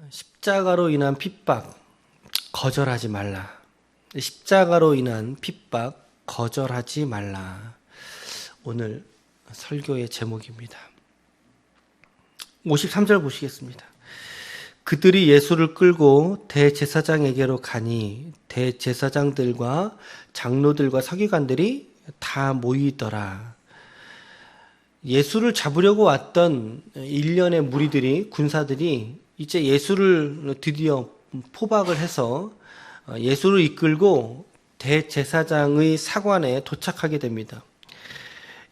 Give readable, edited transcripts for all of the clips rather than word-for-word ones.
십자가로 인한 핍박 거절하지 말라. 십자가로 인한 핍박 거절하지 말라. 오늘 설교의 제목입니다. 53절 보시겠습니다. 그들이 예수를 끌고 대제사장에게로 가니 대제사장들과 장로들과 서기관들이 다 모이더라. 예수를 잡으려고 왔던 일련의 무리들이, 군사들이 이제 예수를 드디어 포박을 해서 예수를 이끌고 대제사장의 사관에 도착하게 됩니다.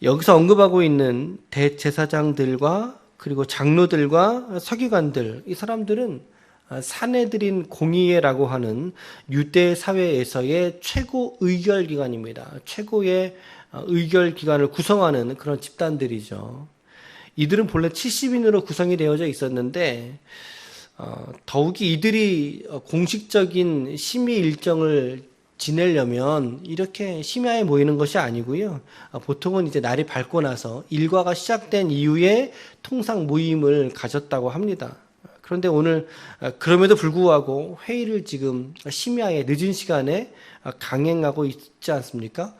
여기서 언급하고 있는 대제사장들과 그리고 장로들과 서기관들, 이 사람들은 사내들인 공의회라고 하는 유대 사회에서의 최고 의결기관입니다. 최고의 의결기관을 구성하는 그런 집단들이죠. 이들은 본래 70인으로 구성이 되어져 있었는데 더욱이 이들이 공식적인 심의 일정을 지내려면 이렇게 심야에 모이는 것이 아니고요. 보통은 이제 날이 밝고 나서 일과가 시작된 이후에 통상 모임을 가졌다고 합니다. 그런데 오늘 그럼에도 불구하고 회의를 지금 심야에 늦은 시간에 강행하고 있지 않습니까?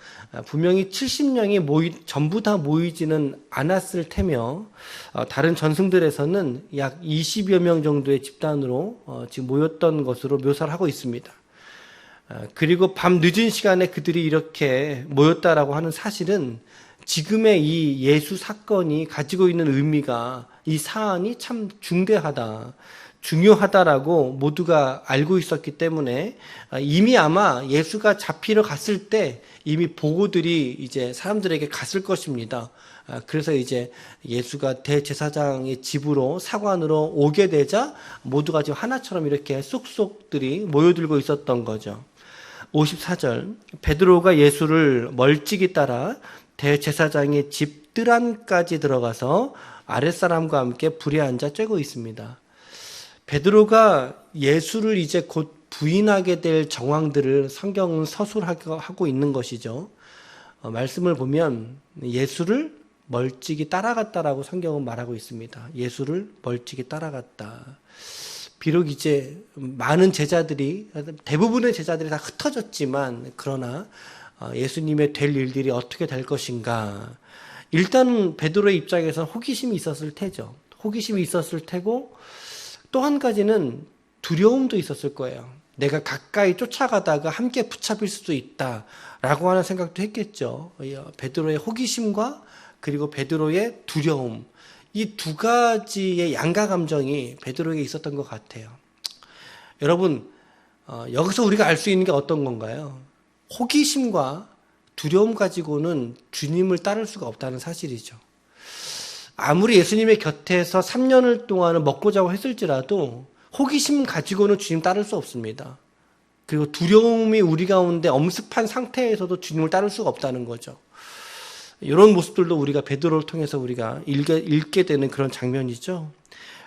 분명히 70명이 전부 다 모이지는 않았을 테며 다른 전승들에서는 약 20여 명 정도의 집단으로 지금 모였던 것으로 묘사를 하고 있습니다. 그리고 밤 늦은 시간에 그들이 이렇게 모였다라고 하는 사실은 지금의 이 예수 사건이 가지고 있는 의미가, 이 사안이 참 중요하다라고 모두가 알고 있었기 때문에 이미 아마 예수가 잡히러 갔을 때 이미 보고들이 이제 사람들에게 갔을 것입니다. 그래서 이제 예수가 대제사장의 집으로, 사관으로 오게 되자 모두가 지금 하나처럼 이렇게 쏙쏙들이 모여들고 있었던 거죠. 54절, 베드로가 예수를 멀찍이 따라 대제사장의 집 뜰 안까지 들어가서 아랫사람과 함께 불에 앉아 쬐고 있습니다. 베드로가 예수를 이제 곧 부인하게 될 정황들을 성경은 서술하고 있는 것이죠. 말씀을 보면 예수를 멀찍이 따라갔다라고 성경은 말하고 있습니다. 예수를 멀찍이 따라갔다. 비록 이제 많은 제자들이, 대부분의 제자들이 다 흩어졌지만, 그러나 예수님의 될 일들이 어떻게 될 것인가. 일단 베드로의 입장에서는 호기심이 있었을 테죠. 호기심이 있었을 테고, 또 한 가지는 두려움도 있었을 거예요. 내가 가까이 쫓아가다가 함께 붙잡힐 수도 있다라고 하는 생각도 했겠죠. 베드로의 호기심과 그리고 베드로의 두려움, 이 두 가지의 양가 감정이 베드로에게 있었던 것 같아요. 여러분, 여기서 우리가 알 수 있는 게 어떤 건가요? 호기심과 두려움 가지고는 주님을 따를 수가 없다는 사실이죠. 아무리 예수님의 곁에서 3년을 동안은 먹고 자고 했을지라도 호기심 가지고는 주님 따를 수 없습니다. 그리고 두려움이 우리 가운데 엄습한 상태에서도 주님을 따를 수가 없다는 거죠. 이런 모습들도 우리가 베드로를 통해서 우리가 읽게 되는 그런 장면이죠.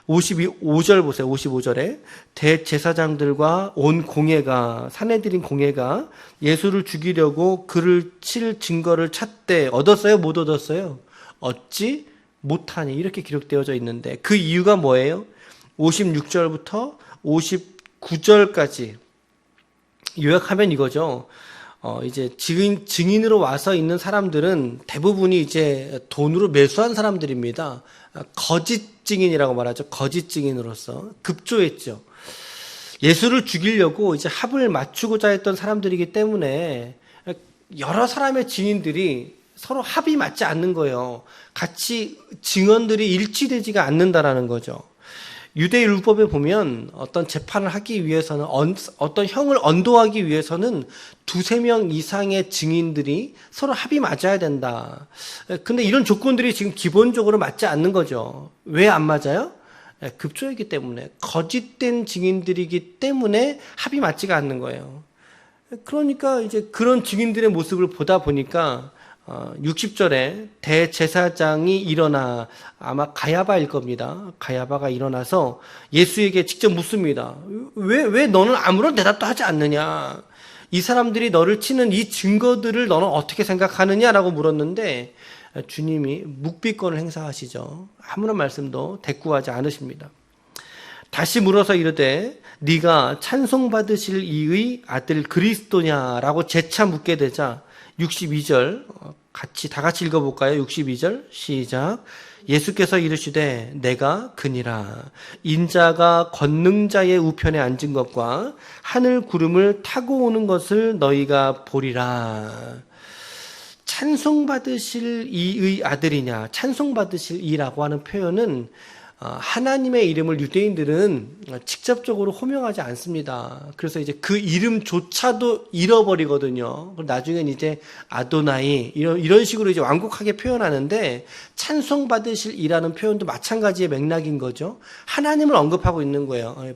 55절 보세요. 55절에 대제사장들과 온 공회가, 사내들인 공회가 예수를 죽이려고 그를 칠 증거를 찾되 얻었어요? 못 얻었어요? 얻지 못하니, 이렇게 기록되어져 있는데 그 이유가 뭐예요? 56절부터 59절까지 요약하면 이거죠. 이제 증인으로 와서 있는 사람들은 대부분이 이제 돈으로 매수한 사람들입니다. 거짓 증인이라고 말하죠. 거짓 증인으로서 급조했죠. 예수를 죽이려고 이제 합을 맞추고자 했던 사람들이기 때문에 여러 사람의 증인들이 서로 합이 맞지 않는 거예요. 같이 증언들이 일치되지가 않는다라는 거죠. 유대 율법에 보면 어떤 재판을 하기 위해서는, 어떤 형을 언도하기 위해서는 2-3명 이상의 증인들이 서로 합이 맞아야 된다. 근데 이런 조건들이 지금 기본적으로 맞지 않는 거죠. 왜 안 맞아요? 급조이기 때문에, 거짓된 증인들이기 때문에 합이 맞지가 않는 거예요. 그러니까 이제 그런 증인들의 모습을 보다 보니까 60절에 대제사장이 일어나, 아마 가야바일 겁니다. 가야바가 일어나서 예수에게 직접 묻습니다. 왜 너는 아무런 대답도 하지 않느냐? 이 사람들이 너를 치는 이 증거들을 너는 어떻게 생각하느냐라고 물었는데 주님이 묵비권을 행사하시죠. 아무런 말씀도 대꾸하지 않으십니다. 다시 물어서 이르되 네가 찬송받으실 이의 아들 그리스도냐라고 재차 묻게 되자 62절 다 같이 읽어볼까요? 62절 시작. 예수께서 이르시되 내가 그니라. 인자가 권능자의 우편에 앉은 것과 하늘 구름을 타고 오는 것을 너희가 보리라. 찬송받으실 이의 아들이냐, 찬송받으실 이라고 하는 표현은 하나님의 이름을 유대인들은 직접적으로 호명하지 않습니다. 그래서 이제 그 이름조차도 잃어버리거든요. 나중엔 이제 아도나이 이런 식으로 이제 완곡하게 표현하는데, 찬송받으실 이라는 표현도 마찬가지의 맥락인 거죠. 하나님을 언급하고 있는 거예요.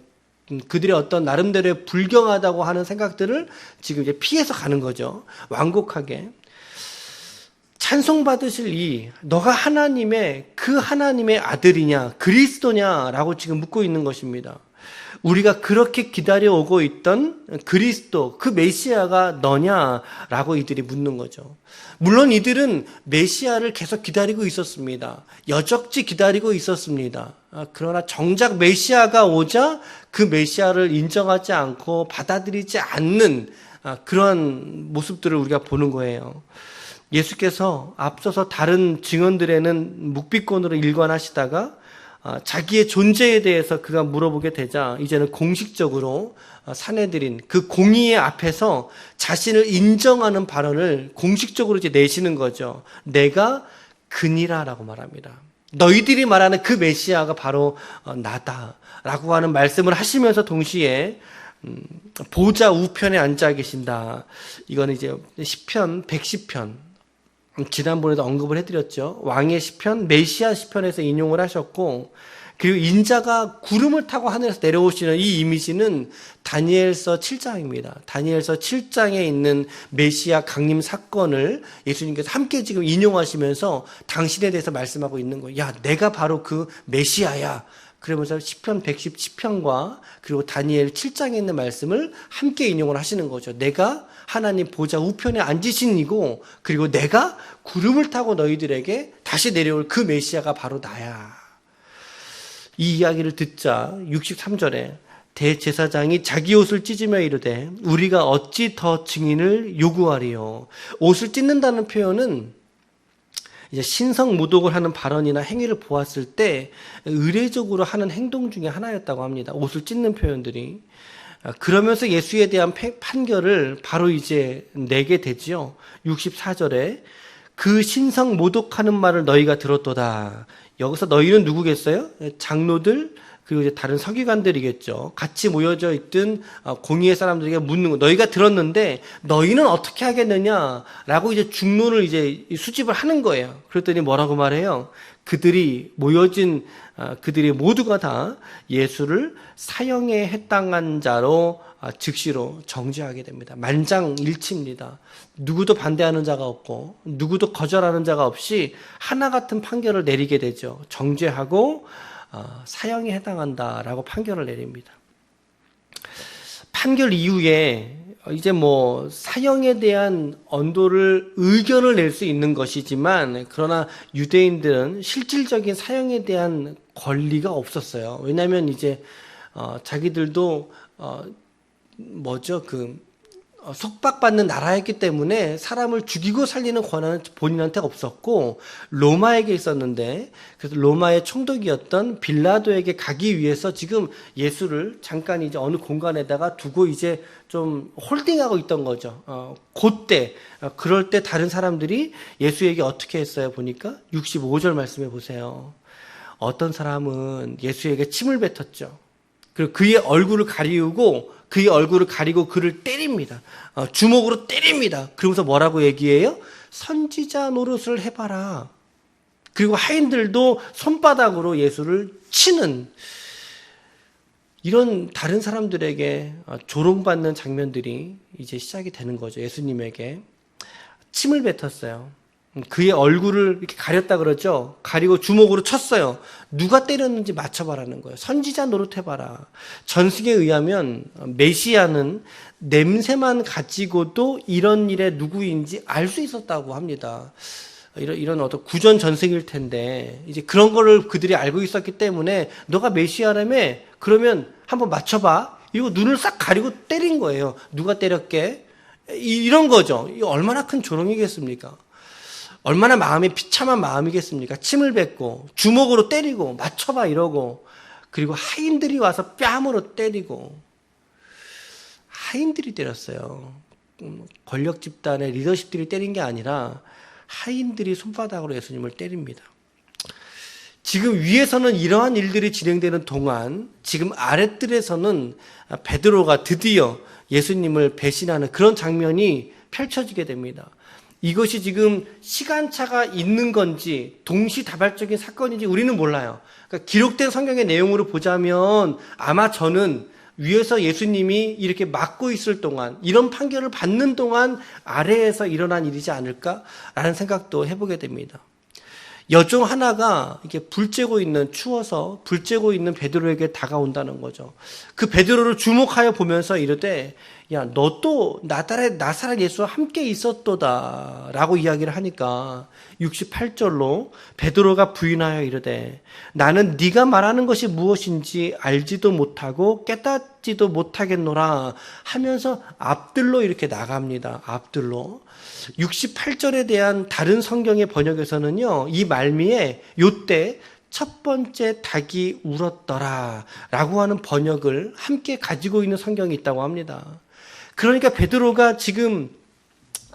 그들의 어떤 나름대로의 불경하다고 하는 생각들을 지금 이제 피해서 가는 거죠. 완곡하게. 찬송받으실 너가 그 하나님의 아들이냐, 그리스도냐라고 지금 묻고 있는 것입니다. 우리가 그렇게 기다려오고 있던 그리스도, 그 메시아가 너냐라고 이들이 묻는 거죠. 물론 이들은 메시아를 계속 기다리고 있었습니다. 여적지 기다리고 있었습니다. 그러나 정작 메시아가 오자 그 메시아를 인정하지 않고 받아들이지 않는 그런 모습들을 우리가 보는 거예요. 예수께서 앞서서 다른 증언들에는 묵비권으로 일관하시다가 자기의 존재에 대해서 그가 물어보게 되자 이제는 공식적으로 사내들인 그 공의의 앞에서 자신을 인정하는 발언을 공식적으로 이제 내시는 거죠. 내가 그니라라고 말합니다. 너희들이 말하는 그 메시아가 바로 나다라고 하는 말씀을 하시면서 동시에 보좌 우편에 앉아 계신다. 이거는 이제 시편 110편 지난번에도 언급을 해드렸죠. 왕의 시편, 메시아 시편에서 인용을 하셨고, 그리고 인자가 구름을 타고 하늘에서 내려오시는 이 이미지는 다니엘서 7장입니다. 다니엘서 7장에 있는 메시아 강림 사건을 예수님께서 함께 지금 인용하시면서 당신에 대해서 말씀하고 있는 거예요. 야, 내가 바로 그 메시아야. 그러면서 시편 110편과 그리고 다니엘 7장에 있는 말씀을 함께 인용을 하시는 거죠. 내가 하나님 보좌 우편에 앉으신 이고, 그리고 내가 구름을 타고 너희들에게 다시 내려올 그 메시아가 바로 나야. 이 이야기를 듣자 63절에 대제사장이 자기 옷을 찢으며 이르되 우리가 어찌 더 증인을 요구하리요. 옷을 찢는다는 표현은 이제 신성 모독을 하는 발언이나 행위를 보았을 때 의례적으로 하는 행동 중에 하나였다고 합니다. 옷을 찢는 표현들이. 그러면서 예수에 대한 판결을 바로 이제 내게 되지요. 64절에 그 신성 모독하는 말을 너희가 들었도다. 여기서 너희는 누구겠어요? 장로들 그리고 이제 다른 서기관들이겠죠. 같이 모여져 있던 공의의 사람들에게 묻는 거. 너희가 들었는데 너희는 어떻게 하겠느냐라고 이제 중론을 이제 수집을 하는 거예요. 그랬더니 뭐라고 말해요? 그들이 모여진 그들이 모두가 다 예수를 사형에 해당한 자로 즉시로 정죄하게 됩니다. 만장일치입니다. 누구도 반대하는 자가 없고 누구도 거절하는 자가 없이 하나 같은 판결을 내리게 되죠. 정죄하고 사형에 해당한다라고 판결을 내립니다. 판결 이후에 이제 뭐 사형에 대한 의견을 낼 수 있는 것이지만, 그러나 유대인들은 실질적인 사형에 대한 권리가 없었어요. 왜냐하면 이제 자기들도 속박받는 나라였기 때문에 사람을 죽이고 살리는 권한은 본인한테 없었고 로마에게 있었는데, 그래서 로마의 총독이었던 빌라도에게 가기 위해서 지금 예수를 잠깐 이제 어느 공간에다가 두고 이제 좀 홀딩하고 있던 거죠. 그럴 때 다른 사람들이 예수에게 어떻게 했어요? 보니까 65절 말씀해 보세요. 어떤 사람은 예수에게 침을 뱉었죠. 그리고 그의 얼굴을 가리고 그를 때립니다. 주먹으로 때립니다. 그러면서 뭐라고 얘기해요? 선지자 노릇을 해봐라. 그리고 하인들도 손바닥으로 예수를 치는 이런 다른 사람들에게 조롱받는 장면들이 이제 시작이 되는 거죠. 예수님에게 침을 뱉었어요. 그의 얼굴을 이렇게 가렸다 그러죠. 가리고 주먹으로 쳤어요. 누가 때렸는지 맞춰봐라는 거예요. 선지자 노릇해봐라. 전승에 의하면 메시아는 냄새만 가지고도 이런 일에 누구인지 알 수 있었다고 합니다. 이런 어떤 구전전승일 텐데 이제 그런 거를 그들이 알고 있었기 때문에 너가 메시아라며 그러면 한번 맞춰봐. 이거 눈을 싹 가리고 때린 거예요. 누가 때렸게? 이런 거죠. 이거 얼마나 큰 조롱이겠습니까? 얼마나 마음이 비참한 마음이겠습니까? 침을 뱉고 주먹으로 때리고 맞춰봐 이러고 그리고 하인들이 와서 뺨으로 때리고 하인들이 때렸어요. 권력 집단의 리더십들이 때린 게 아니라 하인들이 손바닥으로 예수님을 때립니다. 지금 위에서는 이러한 일들이 진행되는 동안 지금 아랫들에서는 베드로가 드디어 예수님을 배신하는 그런 장면이 펼쳐지게 됩니다. 이것이 지금 시간차가 있는 건지 동시다발적인 사건인지 우리는 몰라요. 그러니까 기록된 성경의 내용으로 보자면 아마 저는 위에서 예수님이 이렇게 막고 있을 동안 이런 판결을 받는 동안 아래에서 일어난 일이지 않을까라는 생각도 해보게 됩니다. 여종 하나가 이렇게 추워서 불 쬐고 있는 베드로에게 다가온다는 거죠. 그 베드로를 주목하여 보면서 이르되 야, 너 또 나사렛 예수와 함께 있었도다 라고 이야기를 하니까 68절로 베드로가 부인하여 이르되 나는 네가 말하는 것이 무엇인지 알지도 못하고 깨닫지도 못하겠노라 하면서 앞들로 이렇게 나갑니다. 앞들로. 68절에 대한 다른 성경의 번역에서는요, 이 말미에 요때 첫 번째 닭이 울었더라 라고 하는 번역을 함께 가지고 있는 성경이 있다고 합니다. 그러니까 베드로가 지금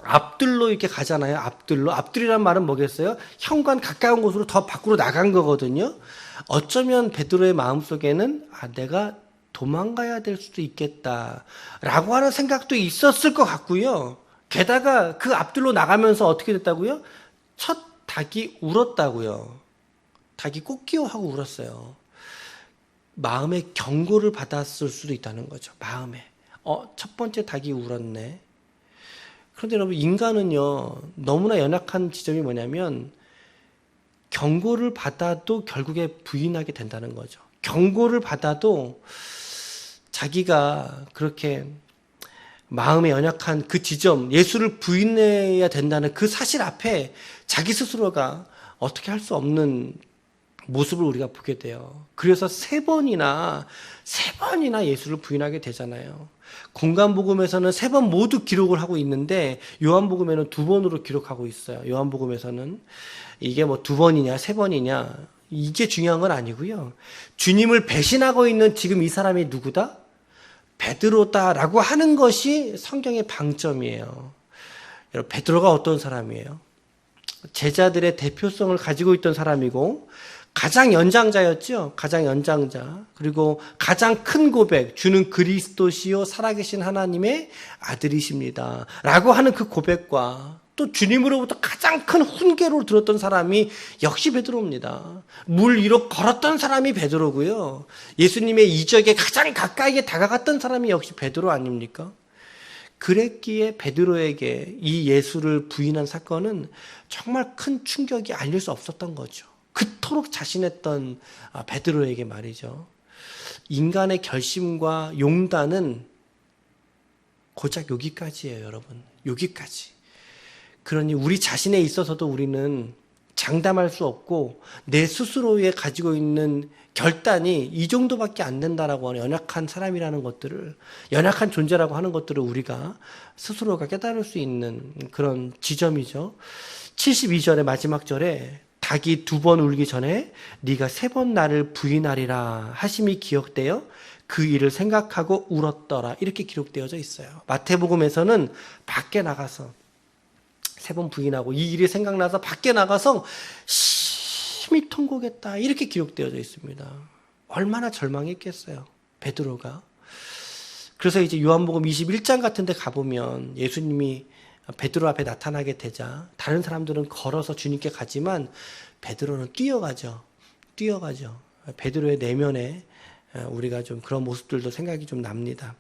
앞들로 이렇게 가잖아요. 앞들이란 말은 뭐겠어요? 현관 가까운 곳으로 더 밖으로 나간 거거든요. 어쩌면 베드로의 마음속에는 내가 도망가야 될 수도 있겠다라고 하는 생각도 있었을 것 같고요. 게다가 그 앞들로 나가면서 어떻게 됐다고요? 첫 닭이 울었다고요. 닭이 꽃기호하고 울었어요. 마음의 경고를 받았을 수도 있다는 거죠. 마음에. 첫 번째 닭이 울었네. 그런데 여러분, 인간은요, 너무나 연약한 지점이 뭐냐면, 경고를 받아도 결국에 부인하게 된다는 거죠. 경고를 받아도 자기가 그렇게 마음에 연약한 그 지점, 예수를 부인해야 된다는 그 사실 앞에 자기 스스로가 어떻게 할 수 없는 모습을 우리가 보게 돼요. 그래서 세 번이나 예수를 부인하게 되잖아요. 공간복음에서는 3번 모두 기록을 하고 있는데 요한복음에는 2번으로 기록하고 있어요. 요한복음에서는 이게 뭐 2번이냐 3번이냐 이게 중요한 건 아니고요. 주님을 배신하고 있는 지금 이 사람이 누구다? 베드로다라고 하는 것이 성경의 방점이에요. 여러분, 베드로가 어떤 사람이에요? 제자들의 대표성을 가지고 있던 사람이고 가장 연장자였죠. 가장 연장자. 그리고 가장 큰 고백. 주는 그리스도시요 살아계신 하나님의 아들이십니다. 라고 하는 그 고백과 또 주님으로부터 가장 큰 훈계로 들었던 사람이 역시 베드로입니다. 물 위로 걸었던 사람이 베드로고요. 예수님의 이적에 가장 가까이에 다가갔던 사람이 역시 베드로 아닙니까? 그랬기에 베드로에게 이 예수를 부인한 사건은 정말 큰 충격이 아닐 수 없었던 거죠. 그토록 자신했던 베드로에게 말이죠. 인간의 결심과 용단은 고작 여기까지예요, 여러분. 여기까지. 그러니 우리 자신에 있어서도 우리는 장담할 수 없고 내 스스로에 가지고 있는 결단이 이 정도밖에 안 된다라고 하는 연약한 사람이라는 것들을, 연약한 존재라고 하는 것들을 우리가 스스로가 깨달을 수 있는 그런 지점이죠. 72절의 마지막 절에 닭이 2번 울기 전에 네가 3번 나를 부인하리라 하심이 기억되어 그 일을 생각하고 울었더라 이렇게 기록되어져 있어요. 마태복음에서는 밖에 나가서 3번 부인하고 이 일이 생각나서 밖에 나가서 심히 통곡했다 이렇게 기록되어져 있습니다. 얼마나 절망했겠어요, 베드로가. 그래서 이제 요한복음 21장 같은 데 가보면 예수님이 베드로 앞에 나타나게 되자 다른 사람들은 걸어서 주님께 가지만 베드로는 뛰어가죠. 베드로의 내면에 우리가 좀 그런 모습들도 생각이 좀 납니다.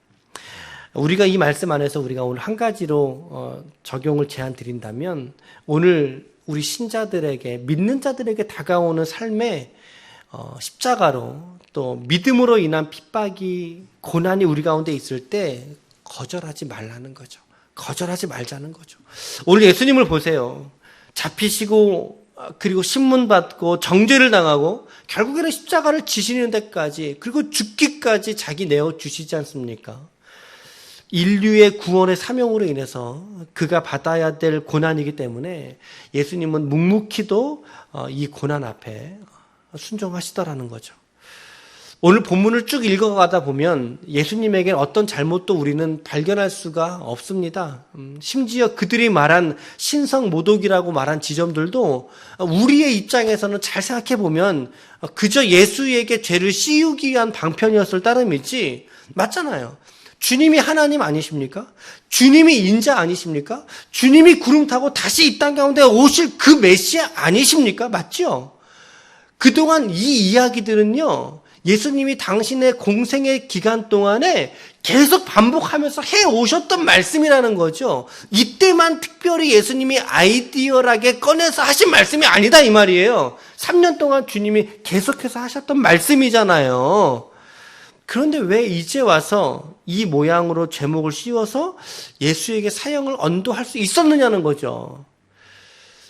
우리가 이 말씀 안에서 우리가 오늘 한 가지로 적용을 제안 드린다면 오늘 우리 신자들에게, 믿는 자들에게 다가오는 삶에 십자가로 또 믿음으로 인한 핍박이, 고난이 우리 가운데 있을 때 거절하지 말라는 거죠. 거절하지 말자는 거죠. 오늘 예수님을 보세요. 잡히시고 그리고 신문받고 정죄를 당하고 결국에는 십자가를 지시는 데까지 그리고 죽기까지 자기 내어 주시지 않습니까? 인류의 구원의 사명으로 인해서 그가 받아야 될 고난이기 때문에 예수님은 묵묵히도 이 고난 앞에 순종하시더라는 거죠. 오늘 본문을 쭉 읽어가다 보면 예수님에게 어떤 잘못도 우리는 발견할 수가 없습니다. 심지어 그들이 말한 신성모독이라고 말한 지점들도 우리의 입장에서는 잘 생각해 보면 그저 예수에게 죄를 씌우기 위한 방편이었을 따름이지, 맞잖아요. 주님이 하나님 아니십니까? 주님이 인자 아니십니까? 주님이 구름 타고 다시 이 땅 가운데 오실 그 메시아 아니십니까? 맞죠? 그동안 이 이야기들은요, 예수님이 당신의 공생의 기간 동안에 계속 반복하면서 해오셨던 말씀이라는 거죠. 이때만 특별히 예수님이 아이디어하게 꺼내서 하신 말씀이 아니다 이 말이에요. 3년 동안 주님이 계속해서 하셨던 말씀이잖아요. 그런데 왜 이제 와서 이 모양으로 제목을 씌워서 예수에게 사형을 언도할 수 있었느냐는 거죠.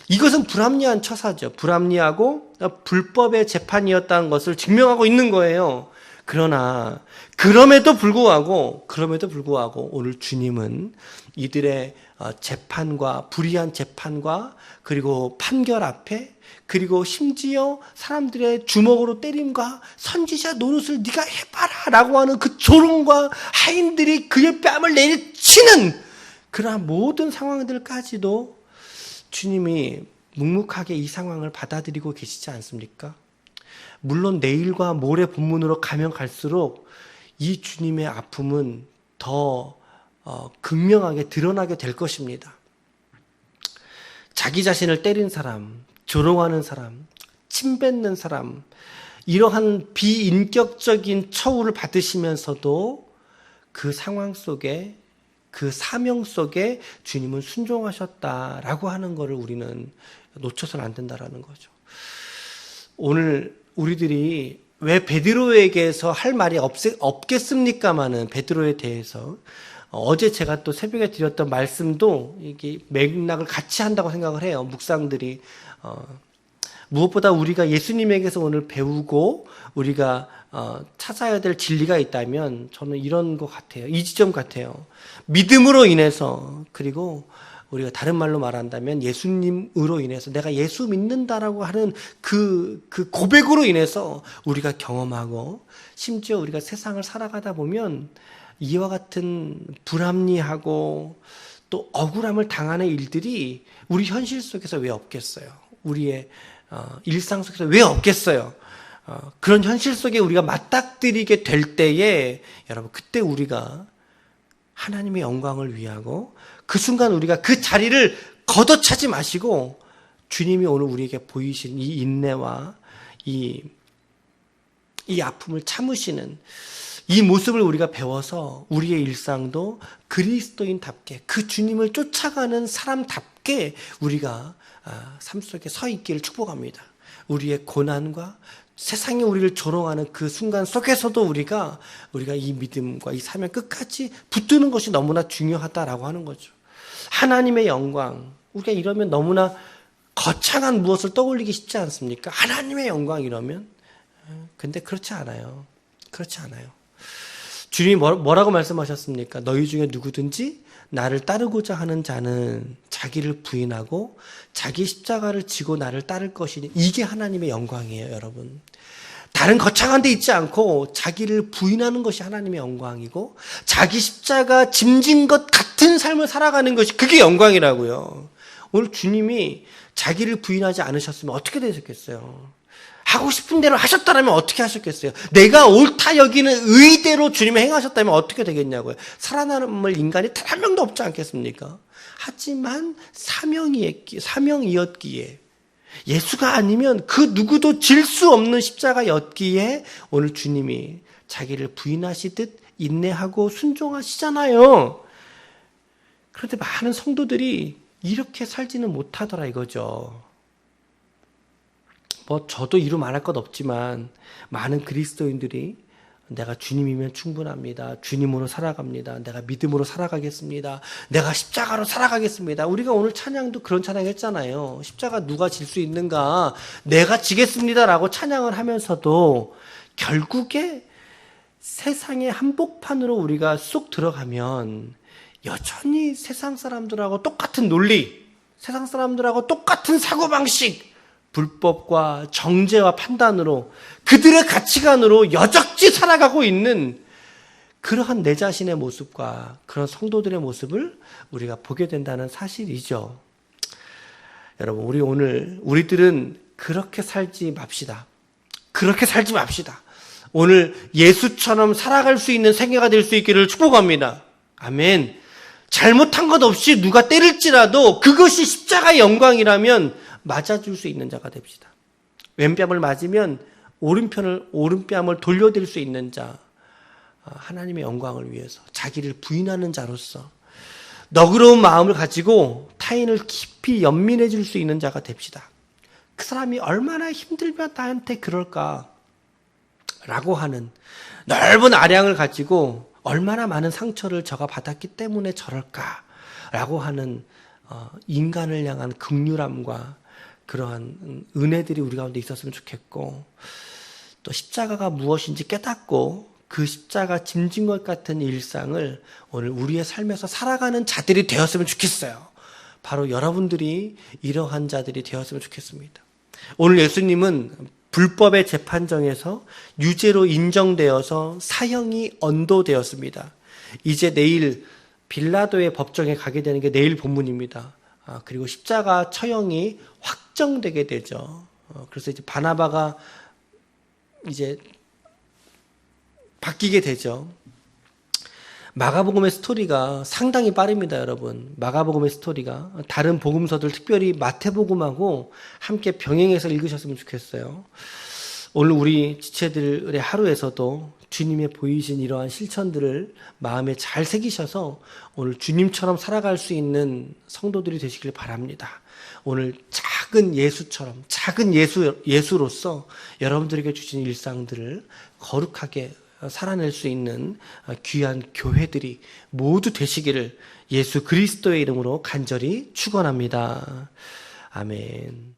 이것은 불합리한 처사죠. 불합리하고 불법의 재판이었다는 것을 증명하고 있는 거예요. 그러나 그럼에도 불구하고 오늘 주님은 이들의 재판과 불의한 재판과 그리고 판결 앞에 그리고 심지어 사람들의 주먹으로 때림과 선지자 노릇을 네가 해봐라 라고 하는 그 조롱과 하인들이 그의 뺨을 내리치는 그러한 모든 상황들까지도 주님이 묵묵하게 이 상황을 받아들이고 계시지 않습니까? 물론 내일과 모레 본문으로 가면 갈수록 이 주님의 아픔은 더 극명하게 드러나게 될 것입니다. 자기 자신을 때린 사람, 조롱하는 사람, 침뱉는 사람, 이러한 비인격적인 처우를 받으시면서도 그 상황 속에 그 사명 속에 주님은 순종하셨다라고 하는 것을 우리는 놓쳐서는 안 된다라는 거죠. 오늘 우리들이 왜 베드로에게서 할 말이 없겠습니까마는 베드로에 대해서 어제 제가 또 새벽에 드렸던 말씀도 이게 맥락을 같이 한다고 생각을 해요. 묵상들이 무엇보다 우리가 예수님에게서 오늘 배우고 우리가 찾아야 될 진리가 있다면 저는 이런 것 같아요. 이 지점 같아요. 믿음으로 인해서 그리고 우리가 다른 말로 말한다면 예수님으로 인해서 내가 예수 믿는다라고 하는 그 고백으로 인해서 우리가 경험하고 심지어 우리가 세상을 살아가다 보면 이와 같은 불합리하고 또 억울함을 당하는 일들이 우리 현실 속에서 왜 없겠어요? 우리의 일상 속에서 왜 없겠어요? 그런 현실 속에 우리가 맞닥뜨리게 될 때에 여러분 그때 우리가 하나님의 영광을 위하고 그 순간 우리가 그 자리를 걷어차지 마시고 주님이 오늘 우리에게 보이신 이 인내와 이 아픔을 참으시는 이 모습을 우리가 배워서 우리의 일상도 그리스도인답게 그 주님을 쫓아가는 사람답게 우리가 삶 속에 서 있기를 축복합니다. 우리의 고난과 세상이 우리를 조롱하는 그 순간 속에서도 우리가 이 믿음과 이 사명 끝까지 붙드는 것이 너무나 중요하다라고 하는 거죠. 하나님의 영광, 우리가 이러면 너무나 거창한 무엇을 떠올리기 쉽지 않습니까? 하나님의 영광 이러면. 근데 그렇지 않아요. 그렇지 않아요. 주님이 뭐라고 말씀하셨습니까? 너희 중에 누구든지 나를 따르고자 하는 자는 자기를 부인하고 자기 십자가를 지고 나를 따를 것이니 이게 하나님의 영광이에요, 여러분. 다른 거창한 데 있지 않고 자기를 부인하는 것이 하나님의 영광이고 자기 십자가 짐진 것 같은 삶을 살아가는 것이 그게 영광이라고요. 오늘 주님이 자기를 부인하지 않으셨으면 어떻게 되셨겠어요? 하고 싶은 대로 하셨다면 어떻게 하셨겠어요? 내가 옳다 여기는 의대로 주님이 행하셨다면 어떻게 되겠냐고요. 살아남을 인간이 단 한 명도 없지 않겠습니까? 하지만 사명이었기에 예수가 아니면 그 누구도 질 수 없는 십자가였기에 오늘 주님이 자기를 부인하시듯 인내하고 순종하시잖아요. 그런데 많은 성도들이 이렇게 살지는 못하더라 이거죠. 저도 이루 말할 것 없지만 많은 그리스도인들이 내가 주님이면 충분합니다. 주님으로 살아갑니다. 내가 믿음으로 살아가겠습니다. 내가 십자가로 살아가겠습니다. 우리가 오늘 찬양도 그런 찬양 했잖아요. 십자가 누가 질 수 있는가? 내가 지겠습니다라고 찬양을 하면서도 결국에 세상의 한복판으로 우리가 쏙 들어가면 여전히 세상 사람들하고 똑같은 논리, 세상 사람들하고 똑같은 사고방식, 불법과 정죄와 판단으로 그들의 가치관으로 여적지 살아가고 있는 그러한 내 자신의 모습과 그런 성도들의 모습을 우리가 보게 된다는 사실이죠. 여러분, 우리들은 그렇게 살지 맙시다. 그렇게 살지 맙시다. 오늘 예수처럼 살아갈 수 있는 생애가 될 수 있기를 축복합니다. 아멘. 잘못한 것 없이 누가 때릴지라도 그것이 십자가의 영광이라면 맞아줄 수 있는 자가 됩시다. 왼뺨을 맞으면 오른뺨을 돌려댈 수 있는 자, 하나님의 영광을 위해서 자기를 부인하는 자로서 너그러운 마음을 가지고 타인을 깊이 연민해 줄 수 있는 자가 됩시다. 그 사람이 얼마나 힘들면 나한테 그럴까? 라고 하는 넓은 아량을 가지고 얼마나 많은 상처를 저가 받았기 때문에 저럴까? 라고 하는 인간을 향한 긍휼함과 그러한 은혜들이 우리 가운데 있었으면 좋겠고, 또 십자가가 무엇인지 깨닫고 그 십자가 짐진 것 같은 일상을 오늘 우리의 삶에서 살아가는 자들이 되었으면 좋겠어요. 바로 여러분들이 이러한 자들이 되었으면 좋겠습니다. 오늘 예수님은 불법의 재판정에서 유죄로 인정되어서 사형이 언도되었습니다. 이제 내일 빌라도의 법정에 가게 되는 게 내일 본문입니다. 그리고 십자가 처형이 확정되게 되죠. 그래서 이제 바나바가 이제 바뀌게 되죠. 마가복음의 스토리가 상당히 빠릅니다, 여러분. 마가복음의 스토리가 다른 복음서들, 특별히 마태복음하고 함께 병행해서 읽으셨으면 좋겠어요. 오늘 우리 지체들의 하루에서도 주님의 보이신 이러한 실천들을 마음에 잘 새기셔서 오늘 주님처럼 살아갈 수 있는 성도들이 되시길 바랍니다. 오늘 작은 예수처럼, 작은 예수로서 여러분들에게 주신 일상들을 거룩하게 살아낼 수 있는 귀한 교회들이 모두 되시기를 예수 그리스도의 이름으로 간절히 축원합니다. 아멘.